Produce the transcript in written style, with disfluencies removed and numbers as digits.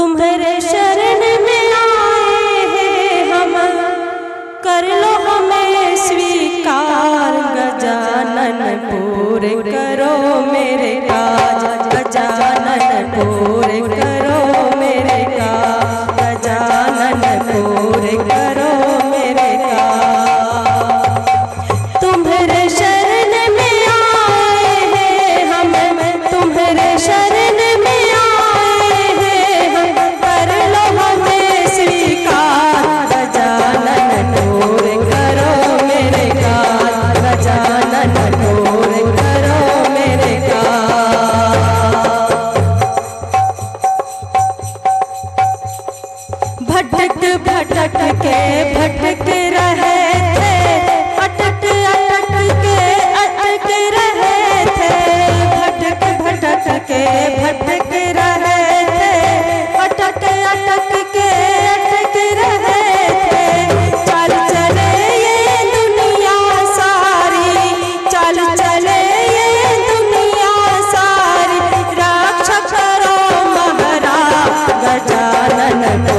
तुम्हारे शरण में आए हैं हम, कर लो हमें स्वीकार। गजानन पूरे करो मेरे काज, गजानन पूरे करो मेरे काज, गजानन पूरे करो मेरे काज। तुम्हारे शरण में आए हैं हम, तुम्हारे शरण में आए हैं हम, कर लो हमें स्वीकार। गजानन पूरे करो मेरे काज, गजानन पूरे करो मेरे काज। भटक भटक के भटक रहे थे, अटक अटक के अटक रहे थे। भटक भटक के भटक रहे थे, अटक अटक के अटक रहे थे। चल चले ये दुनिया सारी, चल चले ये दुनिया सारी, रक्षा करो महाराज। गजानन को